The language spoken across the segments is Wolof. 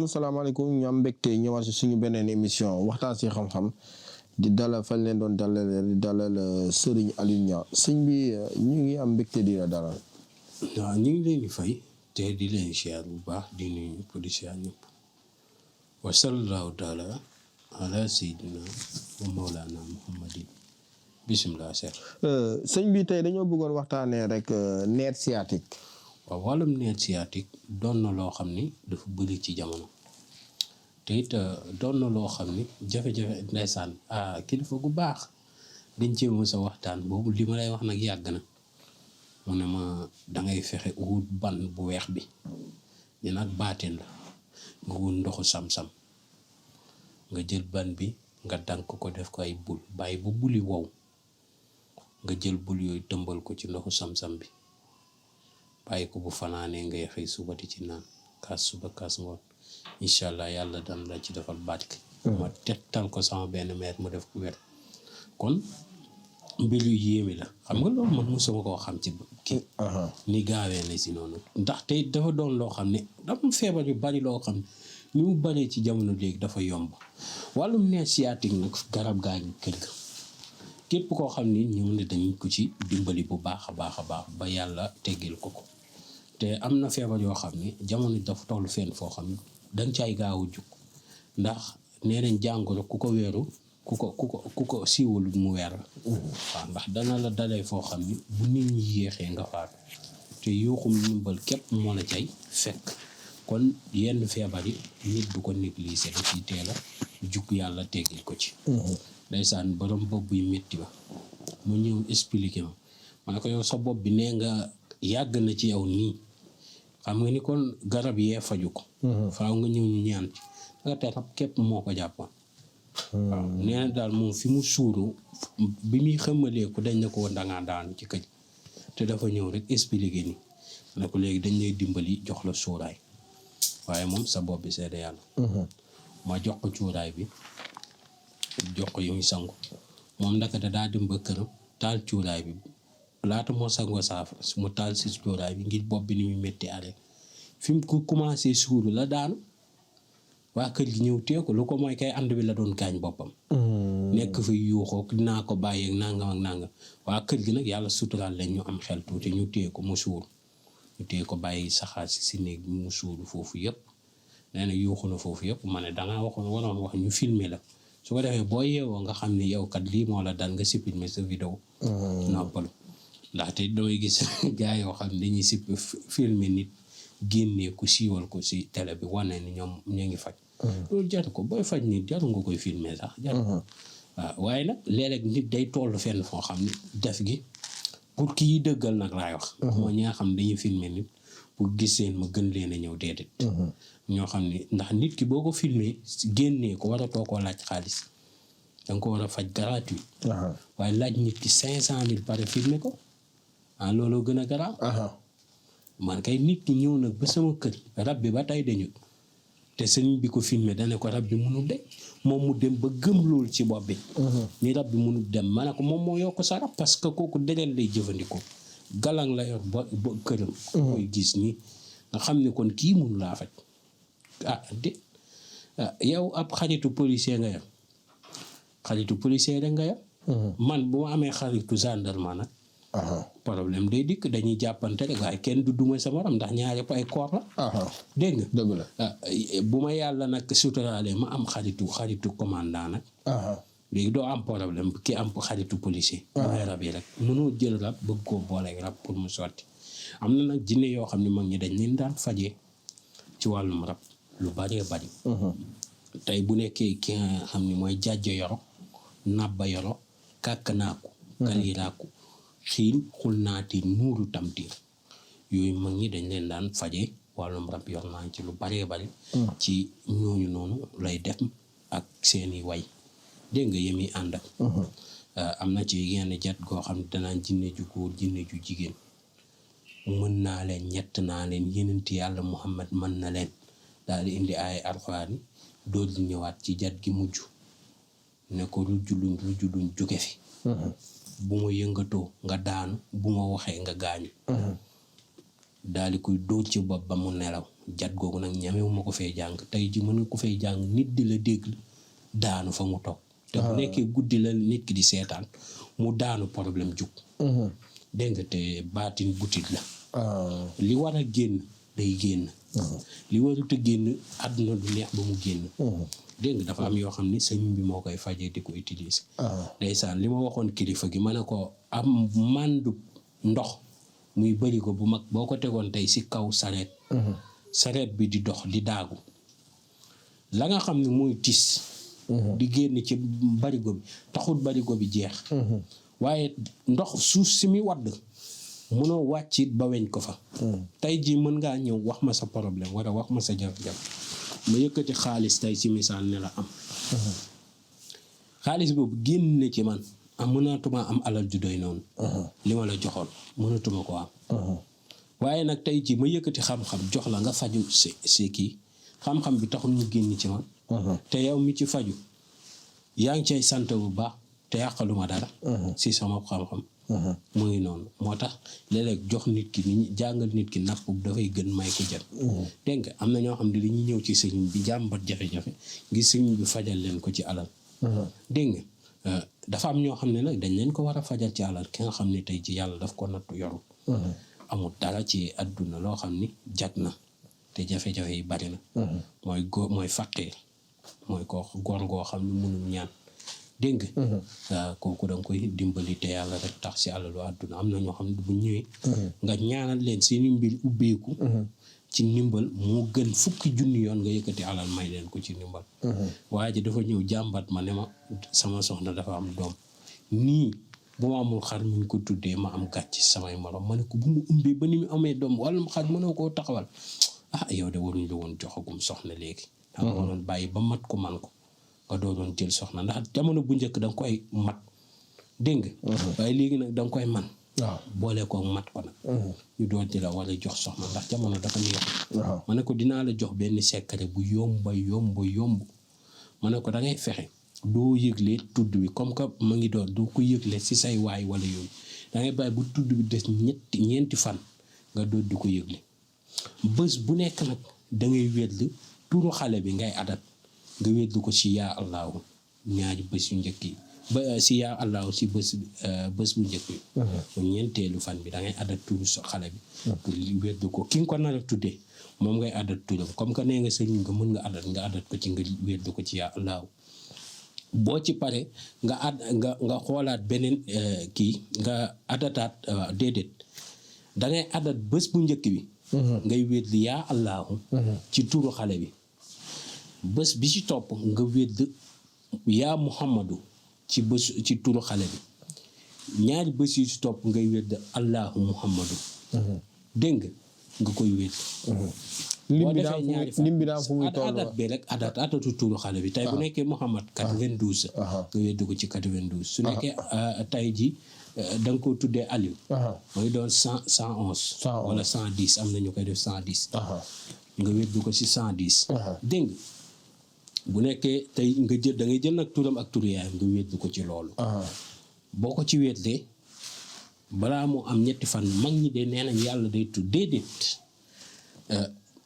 salaamaaleykum ñu am mbégte ñëwaat si suñu beneen émission waxtaan si xam-xam di dalal fañ leen doon dalal Serigne Aliou Niang sëñ bi ñu ngi am mbégte di la dalal. waaw ñu ngi leen di fay te di leen siyaar bu baax di nuyu ñëpp di siyaar ñëpp wa sallallahu taala ala sayyidina wa mawlana muhammadin bismillah seet. sëñ bi tey dañoo bëggoon waxtaanee rek nerf sciatique. waaw wàllum nerf sciatique doon na loo xam ni dafa bëri ci jamono te it doon na loo xam ni jafe-jafe ndeysaan kilifa gu baax dañ cee mës a waxtaan boobu li ma lay wax nag yàgg na mu ne ma dangay fexe wut ban bu weex bi ñu nag baatin la nga wut ndoxu sam-sam nga jël ban bi nga dank ko def ko ay bul bàyyi ba buli wow nga jël bul yooyu tëmbal ko ci ndoxu sam-sam bi bàyyi ko bu fanaanee ngay xëy suba di ci naan kaas suba kaas ngoon incha allah yàlla dana la ci defal barke. ma tettal ko sama benn meer mu def ko wér kon mbir yu yéeme la xam nga loolu man mosuma koo xam ci kii ni gaawee na si noonu ndax tey dafa doon loo xam ne dafa feebar yu bari loo xam ne ni mu baree ci jamono léegi dafa yomb wàllum nerf sciatique nag garab gaa ngi kër ga képp koo xam ni ñëw ne dañ ko ci dimbali bu baax a baax ba yàlla teggil ko te am na feebar yoo xam ne jamono dafa toll fenn foo xam ne danga caay gaaw a jug ndax nee nañ jàngoro ku ko weeru ku ko siiwalul mu weer la waaw ndax dana la dalee foo xam ni bu nit ñi yéexee nga faatu te yuuxum ndimbal képp moo la cay fekk kon yenn feebar yi nit du ko négliger da ciy teel a jug yàlla teggil ko ci ndeysaan borom bopp buy métti ba mu ñëw expliqué ma ne ko yow sa bopp bi nee nga yàgg na ci yow nii xam nga ni kon garab yee faju ko faaw nga ñëw ñu ñaan ci nga te rab képp moo ko jàppoon waaw nee na daal moom fi mu suuru bi muy xëmmaleeku dañ ne ko dangaa daanu ci këj te dafa ñëw rek expliqué ni ne ko léegi dañ lay dimbali jox la suuraay waaye moom sa bopp bi seede yàlla ma jox ko cuuraay bi jox ko yu muy sangu moom ndakate daa dem ba këram taal cuuraay bi laata moo sangoo saafara su mu taal si cuuraay bi ngir bopp bi ni muy métti ale fi mu ko commencé suuru la daanu waa kër gi ñëw tee ko lu ko mooy kay ànd bi la doon gaañ boppam nekk fi yuuxoo naa ko bàyyeeg nangam ak nangam waa kër gi nag yàlla suturaal leen ñu am xel tuuti ñu tee ko mu suur ñu tee ko bàyyi saxaar si néeg bi mu suuru foofu yëpp nee na yuuxu na foofu yëpp ma ne dangaa waroon wax ñu filmer la su ko defee boo yeewoo nga xam ne yow kat lii moo la dal nga supprimer sa vidéo noppalu ndaxte damay gis gars yoo xam ne dañuy filmer nit génnee ko siiwal ko si télé bi wane ni ñoom ñu ngi faj loolu jaru ko booy faj nit jaru nga koy filmer sax jaru ko waaw waaye nag léeg-léeg nit day toll fenn foo xam ne def gi pour kii dëggal nag laay wax moo ñi nga xam ne dañuy filmer nit pour gis seen ma gën leen a ñëw déedéet ñoo xam ne ndax nit ki boo ko filmé génnee ko war a too koo laaj xaalis danga ko war a faj gratuit waaye laaj nit ki 500,000 pare filmé ko looloo gën a garaaw man kay nit ki ñëw nag ba sama kër rab bi ba tey dañu te sëñ bi ko filmé dane ko rab bi munul de moom mu dem ba gëm loolu ci bopp bi ni rab bi munul dem ma ne ko moom moo yokk sa rab parce que kooku deret lay jëfandikoo galang la yor ba këram mooy gis ni nga xam ne kon kii mënu laa faj yow ab xaritu policier nga yor xaritu policier rek nga yor man bu ma amee xaritu gendarme nag problème day dikk dañuy jàppante rek waaye kenn du duma sa morom ndax ñaar yëpp ay koor la dégg nga dëgg la bu ma yàlla nag suturaale ma am xaritu commandant nag léegi doo am problème ki am xaritu policier mooy rab yi rek mënoo jël rab bëgg koo booleeg rab pour mu sotti am na nag jinne yoo xam ne mag ñi dañ leen daan fajee ci wàllum rab lu bëree bëri tey bu nekkee ki nga xam ne mooy jàjjo yoro nabba yoro kàkk naaku kaliraaku xiin xul naati nuuru tamtiir yooyu mag ñi dañ leen daan faje wàllum rab yor naa ci lu bëree bëri ci ñooñu noonu lay def ak seeni way dégg nga yemi ànd ak am na ci yenn jat goo xam ne danaan jinne ju góor jinne ju jigéen mën naa leen ñett naa leen yenenti yàlla Muhammad mën na leen daal di indi ay alxuraan yi dool di ñëwaat ci jat gi mujj ne ko rujjuluñ jóge fi bu ma yëngatoo nga daanu bu ma waxee nga gaañu daal di koy dóor ci bopp ba mu nelaw jat googu nag ñamewu ma ko fee jàng tey ji mën nga ko fee jàng nit di la dégg daanu fa mu toog te bu nekkee guddi la nit ki di seetaan mu daanu problème jug dégg nga te baatin butit la li war a génn day génn li warut a génn àdduna du neex ba mu génn dégg nga dafa am yoo xam ni sëñ bi moo koy fajee di ko utiliser ndeysaan li ma waxoon kilifa gi ma ne ko am màndu ndox muy bëri ko bu mag boo ko tegoon tey si kaw sareet bi di dox di daagu la nga xam ne mooy tis di génn ci barigo bi taxul barigo bi jeex waaye ndox suuf si muy wadd mënoo wàccit ba weñ ko fa tey jii mën ngaa ñëw wax ma sa problème wala wax ma sa jafe-jafe ma yëkkati xaalis tey ci misaal ne la am xaalis boobu génn na ci man mënatuma am alal ju doy noonu li ma la joxoon mënatuma ko am waaye nag tey jii ma yëkkati xam-xam jox la nga faju si kii xam-xam bi taxul ñu génn ci man te yow mi ci faju yaa ngi cay sant bu baax te yàqaluma dara si sama xam-xam mu ngi noonu moo tax léeg-léeg jox nit ki ni jàngal nit ki napp dafay gën may ko jël dégg nga am na ñoo xam ne dañuy ñëw ci sëriñ bi jàmbat jafe-jafe ngir sëriñ bi fajal leen ko ci alal dégg nga dafa am ñoo xam ne nag dañ leen ko war a fajal ci alal ki nga xam ne tey ci yàlla daf ko nattu yoru amul dara ci àdduna loo xam ni jag na te jafe-jafe yi bari na mooy mooy faqir mooy ko góor goo xam ne mënul ñaan dégg nga kooku da nga koy dimbali te yàlla rek tax si alalu àdduna am na ñoo xam ne bu ñëwee nga ñaanal leen seeni mbir ubbeeku ci ndimbal moo gën fukki junni yoon nga yëkkati alal may leen ko ci ndimbal waaye ji dafa ñëw jàmbat ma ne ma sama soxna dafa am doom nii bu ma amul xar mi ñu ko tuddee ma am gàcc samay morom ma ne ko bu mu umbee ba ni mu amee doom wala xar mënoo koo taxawal yow de waruñ la woon joxagum soxna léegi danga waroon bàyyi ba mat ko man ko nga doo doon jël soxna ndax jamono bu njëkk da nga koy mat dégg nga waaye léegi nag da nga koy man boole ko mat ko nag ñu doon ci la war a jox soxna ndax jamono dafa neex ma ne ko dinaa la jox benn secret bu yomb ma ne ko da ngay fexe doo yëgle tudd bi comme que ma ngi doon doo ko yëgle si say waay wala yooyu da ngay bàyyi bu tudd bi des ñeenti fan nga doon di ko yëgle bés bu nekk nag da ngay wétlu turu xale bi ngay adat nga wétlu ko si yaa allahu ñaari bés yu njëkk yi ba si yaa allahu si bés bu njëkk bi bu ñeenteelu fan bi da ngay adat turu xale bi pour wétlu ko ki nga ko nar a tuddee moom ngay adat turam comme que nee nga sëriñ nga mën nga adat ko ci nga wétlu ko ci yaa allahu boo ci pare nga xoolaat beneen kii nga adataat déedéet da ngay adat bés bu njëkk bi ngay wétlu yaa allahu ci turu xale bi bés bi ci topp nga wétlu yaa muhammadu ci turu xale bi ñaari bés yi ci topp ngay wétlu allahu muhammadu dégg nga koy wétlu lim bi daa fu muy toll adat bi rek adatu turu xale bi tey bu nekkee Muhammad 92 nga weddu ko ci 92 su nekkee tey ji da nga ko tuddee Aliou mooy doon 111 wala 110 am na ñu koy def 110 nga weddu ko ci 110 dégg nga bu nekkee tey nga jël da ngay jël nag turam ak turu yaayam nga weddu ko ci loolu boo ko ci weddee balaa moo am ñetti fan mag ñi de nee nañ yàlla day tudd déedéet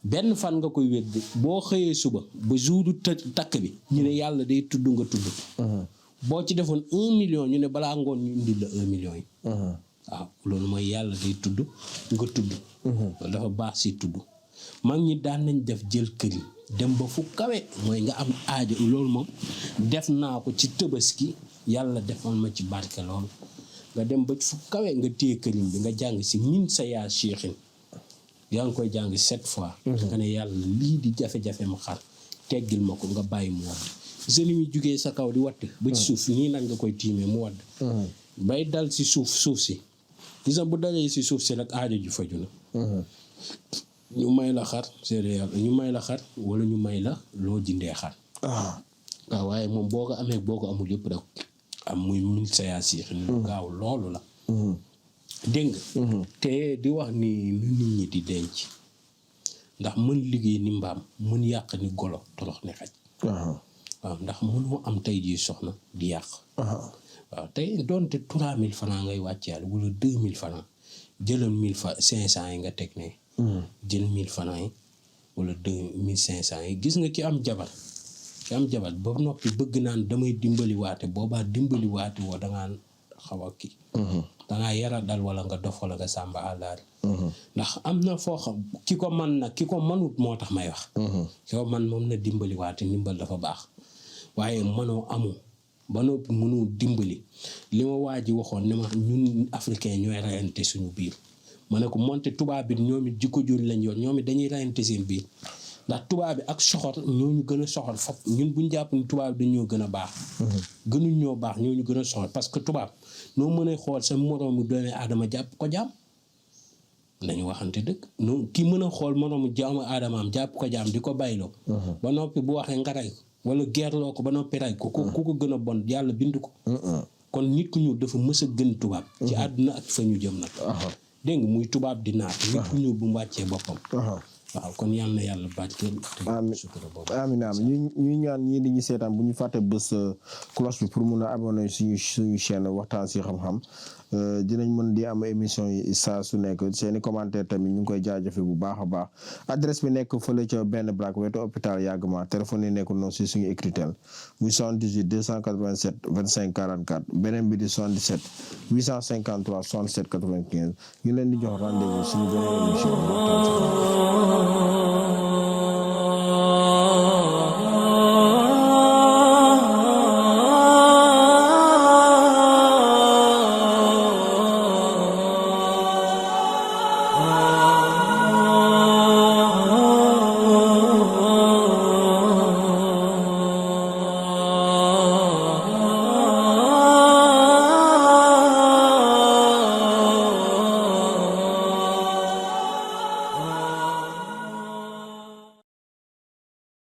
benn fan nga koy wedd boo xëyee suba ba jouru takk bi ñu ne yàlla day tudd nga tudd boo ci defoon 1 million ñu ne balaa ngoon ñu indil la 1 million yi waaw loolu mooy yàlla day tudd nga tudd loolu dafa baax si tudd mag ñi daan nañ def jël kër yi dem ba fu kawe mooy nga am aajo loolu moom def naa ko ci Tabaski yàlla defal ma ci barke loolu nga dem ba fu kawe nga téye kërim bi nga jàng si min sa yaa cheikhin yaa ngi koy jàng 7 fois nga ne yàlla lii di jafe-jafe ma xar teggil ma ko nga bàyyi mu wadd seni mi jugee sa kaw di watt ba ci suuf nii nag nga koy tiimee mu wadd bay dal si suuf si gis nga bu dalee si suuf si rek aajo ju faju na ñu may la xar céréale ñu may la xar wala ñu may la loo jindee xar waaw waaye moom boo ko amee boo ko amul yëpp rek am muy min sa yaa siix ni gaaw loolu la dégg nga te di wax ni nu nit ñi di denc ndax mën liggéey ni mbaam mën yàq ni golo torox ne xaj waaw ndax mënoo am tey jii soxna di yàq waaw tey doonte 3000 francs ngay wàcceale wala 2000 francs jëlal 1500 yi nga teg ne jël 1000 francs yi wala 2500 yi gis nga ki am jabar ba noppi bëgg naan damay dimbali waate boobaa dimbali waate woo dangaa xaw a kii dangaa yara dal wala nga dof wala nga sàmba àllaari ndax am na foo xam ki ko man nag ki ko manut moo tax may wax ki ko man moom na dimbali waate ndimbal dafa baax waaye mënoo amu ba noppi mënoo dimbali li ma waa ji waxoon ne ma ñun africain ñooy rayante suñu biir ma ne ko monte tubaab bi ñoom it jikko jooju lañ yor ñoom it dañuy rayante seen biir ndax tubaab bi ak soxor ñooñu gën a soxor fop ñun buñ jàpp ni tubaab bi dañoo gën a baax gënuñ ñoo baax ñooñu gën a soxor parce que tubaab noo mën a xool sa moroomu doomu aadama jàpp ko jaam nañu waxante dëgg noonu ki mën a xool moroomu jaamu aadamaam jàpp ko jaam di ko bayloo ba noppi bu waxee nga rey wala geerloo ko ba noppi rey ko ku ko gën a bon yàlla bind ko kon nit ku ñuul dafa mës a gën tubaab ci àdduna ak fa ñu jëm nag dégg nga muy tubaab di naat nit ku ñuul bu mu wàccee boppam waaw kon yal na yàlla barkeel amiin amiin ñu ñaan ñii di ñu seetaan bu ñu fàtte bés cloche bi pour mun a abonné suñu chaîne waxtaan si xam-xam dinañ mën di am émission yi saa su nekk seeni commentaire tamit ñu ngi koy jaajëfe bu baax a baax adresse bi nekk fële ca benn braak wetu hôpital Yagma téléphone yi nekkul noonu si suñu écritel muy 78 287 25 44 beneen bi di 77 853 67 95 ñu leen di jox rendez-vous suñu beneen émission